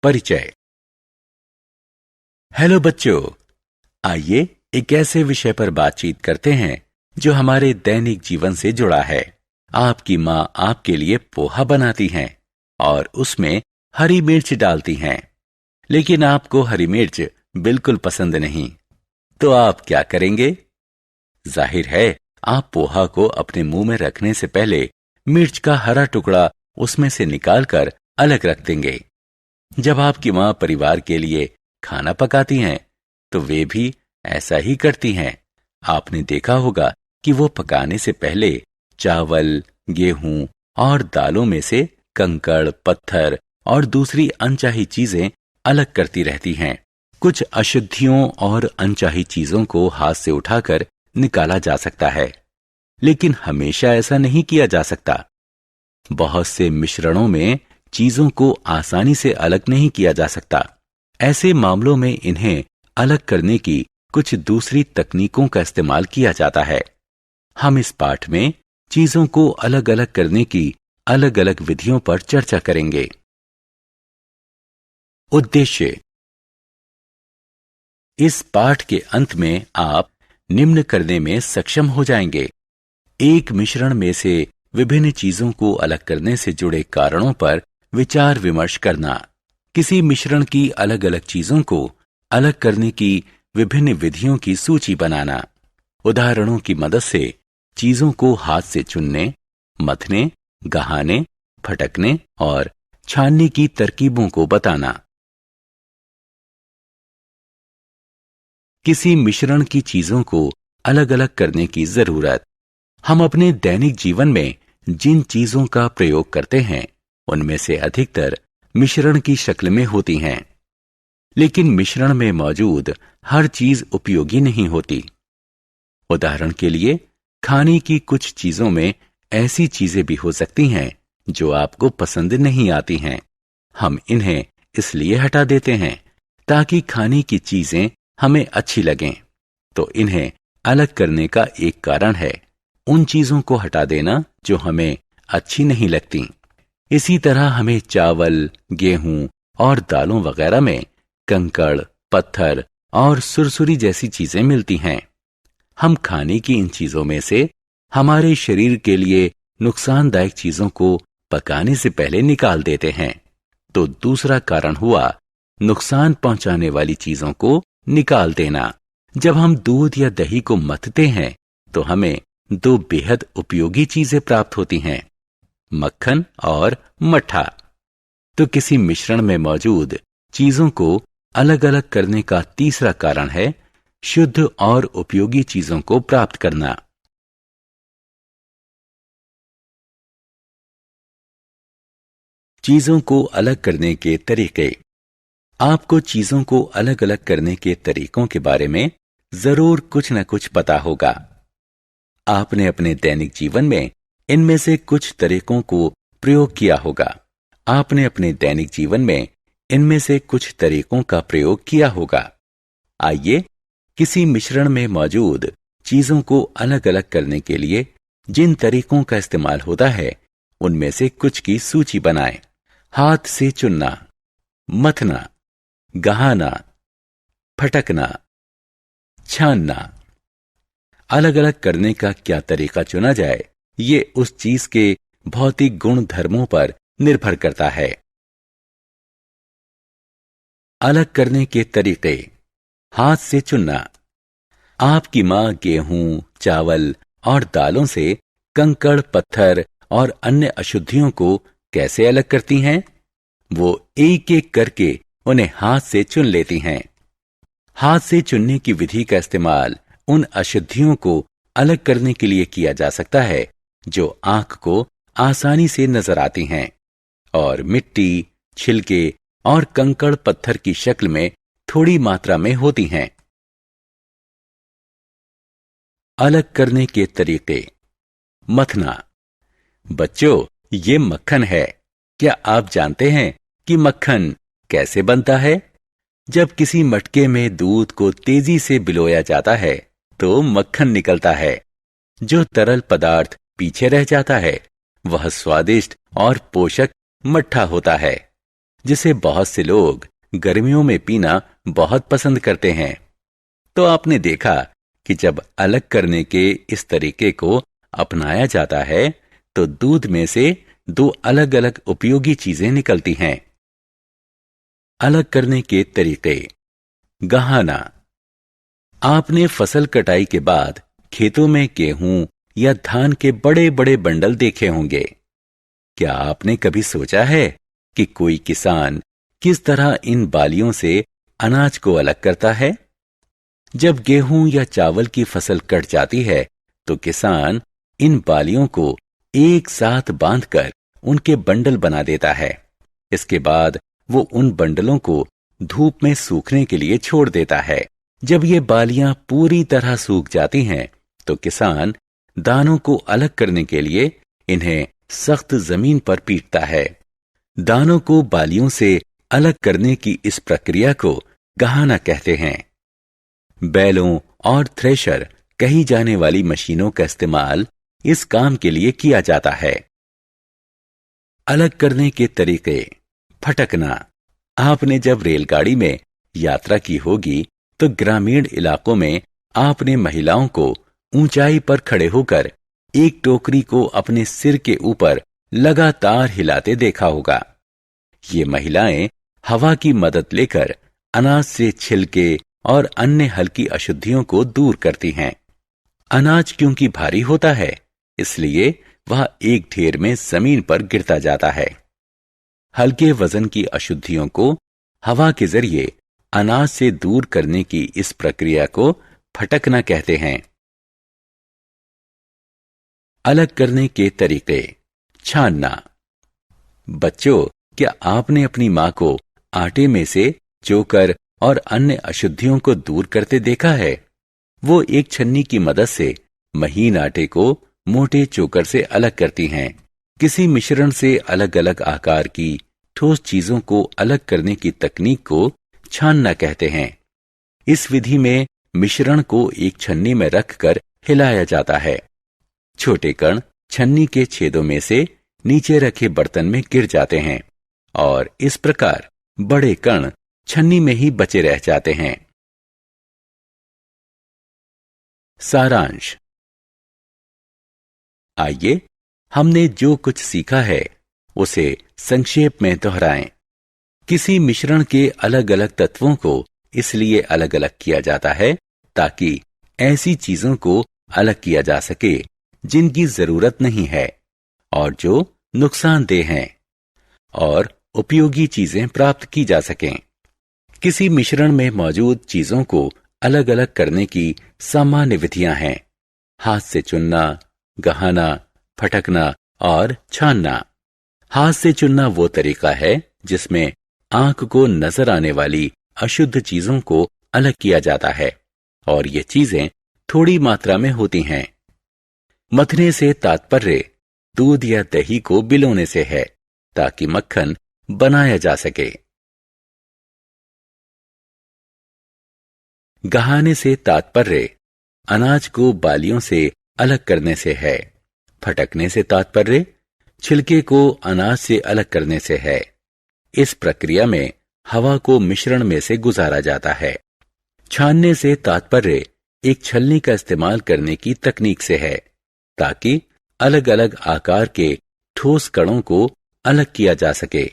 परिचय। हेलो बच्चों, आइए एक ऐसे विषय पर बातचीत करते हैं जो हमारे दैनिक जीवन से जुड़ा है। आपकी माँ आपके लिए पोहा बनाती हैं और उसमें हरी मिर्च डालती हैं, लेकिन आपको हरी मिर्च बिल्कुल पसंद नहीं, तो आप क्या करेंगे? जाहिर है, आप पोहा को अपने मुंह में रखने से पहले मिर्च का हरा टुकड़ा उसमें से निकालकर अलग रख देंगे। जब आपकी माँ परिवार के लिए खाना पकाती हैं, तो वे भी ऐसा ही करती हैं। आपने देखा होगा कि वो पकाने से पहले चावल, गेहूं और दालों में से कंकड़, पत्थर और दूसरी अनचाही चीजें अलग करती रहती हैं। कुछ अशुद्धियों और अनचाही चीजों को हाथ से उठाकर निकाला जा सकता है, लेकिन हमेशा ऐसा नहीं किया जा सकता। बहुत से मिश्रणों में चीजों को आसानी से अलग नहीं किया जा सकता। ऐसे मामलों में इन्हें अलग करने की कुछ दूसरी तकनीकों का इस्तेमाल किया जाता है। हम इस पाठ में चीजों को अलग अलग करने की अलग अलग विधियों पर चर्चा करेंगे। उद्देश्य। इस पाठ के अंत में आप निम्न करने में सक्षम हो जाएंगे। एक मिश्रण में से विभिन्न चीजों को अलग करने से जुड़े कारणों पर विचार विमर्श करना, किसी मिश्रण की अलग अलग चीजों को अलग करने की विभिन्न विधियों की सूची बनाना, उदाहरणों की मदद से चीजों को हाथ से चुनने, मथने, गहाने, फटकने और छानने की तरकीबों को बताना। किसी मिश्रण की चीजों को अलग अलग करने की जरूरत। हम अपने दैनिक जीवन में जिन चीजों का प्रयोग करते हैं, उनमें से अधिकतर मिश्रण की शक्ल में होती हैं, लेकिन मिश्रण में मौजूद हर चीज उपयोगी नहीं होती। उदाहरण के लिए, खाने की कुछ चीजों में ऐसी चीजें भी हो सकती हैं जो आपको पसंद नहीं आती हैं। हम इन्हें इसलिए हटा देते हैं ताकि खाने की चीजें हमें अच्छी लगें। तो इन्हें अलग करने का एक कारण है उन चीजों को हटा देना जो हमें अच्छी नहीं लगती। इसी तरह हमें चावल, गेहूं और दालों वगैरह में कंकड़, पत्थर और सुरसुरी जैसी चीजें मिलती हैं। हम खाने की इन चीजों में से हमारे शरीर के लिए नुकसानदायक चीजों को पकाने से पहले निकाल देते हैं। तो दूसरा कारण हुआ नुकसान पहुंचाने वाली चीजों को निकाल देना। जब हम दूध या दही को मथते हैं, तो हमें दो बेहद उपयोगी चीजें प्राप्त होती हैं, मक्खन और मट्ठा। तो किसी मिश्रण में मौजूद चीजों को अलग अलग करने का तीसरा कारण है शुद्ध और उपयोगी चीजों को प्राप्त करना। चीजों को अलग करने के तरीके। आपको चीजों को अलग अलग करने के तरीकों के बारे में जरूर कुछ न कुछ पता होगा। आपने अपने दैनिक जीवन में इनमें से कुछ तरीकों को प्रयोग किया होगा। आपने अपने दैनिक जीवन में इनमें से कुछ तरीकों का प्रयोग किया होगा। आइए, किसी मिश्रण में मौजूद चीजों को अलग अलग करने के लिए जिन तरीकों का इस्तेमाल होता है, उनमें से कुछ की सूची बनाएं। हाथ से चुनना, मथना, गहाना, फटकना, छानना। अलग अलग करने का क्या तरीका चुना जाए, ये उस चीज के भौतिक गुण धर्मों पर निर्भर करता है। अलग करने के तरीके। हाथ से चुनना। आपकी मां गेहूं, चावल और दालों से कंकड़, पत्थर और अन्य अशुद्धियों को कैसे अलग करती हैं? वो एक एक करके उन्हें हाथ से चुन लेती हैं। हाथ से चुनने की विधि का इस्तेमाल उन अशुद्धियों को अलग करने के लिए किया जा सकता है जो आंख को आसानी से नजर आती हैं और मिट्टी, छिलके और कंकड़ पत्थर की शक्ल में थोड़ी मात्रा में होती हैं। अलग करने के तरीके। मथना। बच्चों, ये मक्खन है। क्या आप जानते हैं कि मक्खन कैसे बनता है? जब किसी मटके में दूध को तेजी से बिलोया जाता है, तो मक्खन निकलता है। जो तरल पदार्थ पीछे रह जाता है, वह स्वादिष्ट और पोषक मट्ठा होता है। जिसे बहुत से लोग गर्मियों में पीना बहुत पसंद करते हैं। तो आपने देखा कि जब अलग करने के इस तरीके को अपनाया जाता है तो दूध में से दो अलग अलग उपयोगी चीजें निकलती हैं। अलग करने के तरीके। गहाना। आपने फसल कटाई के बाद खेतों में गेहूं या धान के बड़े बड़े बंडल देखे होंगे। क्या आपने कभी सोचा है कि कोई किसान किस तरह इन बालियों से अनाज को अलग करता है? जब गेहूं या चावल की फसल कट जाती है तो किसान इन बालियों को एक साथ बांधकर उनके बंडल बना देता है। इसके बाद वो उन बंडलों को धूप में सूखने के लिए छोड़ देता है। जब ये बालियां पूरी तरह सूख जाती हैं तो किसान दानों को अलग करने के लिए इन्हें सख्त जमीन पर पीटता है। दानों को बालियों से अलग करने की इस प्रक्रिया को गहाना कहते हैं। बैलों और थ्रेशर कही जाने वाली मशीनों का इस्तेमाल इस काम के लिए किया जाता है। अलग करने के तरीके। फटकना। आपने जब रेलगाड़ी में यात्रा की होगी तो ग्रामीण इलाकों में आपने महिलाओं को ऊंचाई पर खड़े होकर एक टोकरी को अपने सिर के ऊपर लगातार हिलाते देखा होगा। ये महिलाएं हवा की मदद लेकर अनाज से छिलके और अन्य हल्की अशुद्धियों को दूर करती हैं। अनाज क्योंकि भारी होता है इसलिए वह एक ढेर में जमीन पर गिरता जाता है। हल्के वजन की अशुद्धियों को हवा के जरिए अनाज से दूर करने की इस प्रक्रिया को फटकना कहते हैं। अलग करने के तरीके। छानना। बच्चों, क्या आपने अपनी मां को आटे में से चोकर और अन्य अशुद्धियों को दूर करते देखा है? वो एक छन्नी की मदद से महीन आटे को मोटे चोकर से अलग करती हैं। किसी मिश्रण से अलग अलग आकार की ठोस चीजों को अलग करने की तकनीक को छानना कहते हैं। इस विधि में मिश्रण को एक छन्नी में रखकर हिलाया जाता है। छोटे कण छन्नी के छेदों में से नीचे रखे बर्तन में गिर जाते हैं और इस प्रकार बड़े कण छन्नी में ही बचे रह जाते हैं। सारांश। आइए हमने जो कुछ सीखा है उसे संक्षेप में दोहराएं। किसी मिश्रण के अलग अलग तत्वों को इसलिए अलग अलग किया जाता है ताकि ऐसी चीजों को अलग किया जा सके जिनकी जरूरत नहीं है और जो नुकसानदेह हैं, और उपयोगी चीजें प्राप्त की जा सकें। किसी मिश्रण में मौजूद चीजों को अलग अलग करने की सामान्य विधियां हैं: हाथ से चुनना, गहाना, फटकना और छानना। हाथ से चुनना वो तरीका है जिसमें आंख को नजर आने वाली अशुद्ध चीजों को अलग किया जाता है और ये चीजें थोड़ी मात्रा में होती हैं। मथने से तात्पर्य दूध या दही को बिलोने से है ताकि मक्खन बनाया जा सके। गहाने से तात्पर्य अनाज को बालियों से अलग करने से है। फटकने से तात्पर्य छिलके को अनाज से अलग करने से है। इस प्रक्रिया में हवा को मिश्रण में से गुजारा जाता है। छानने से तात्पर्य एक छलनी का इस्तेमाल करने की तकनीक से है ताकि अलग अलग आकार के ठोस कणों को अलग किया जा सके।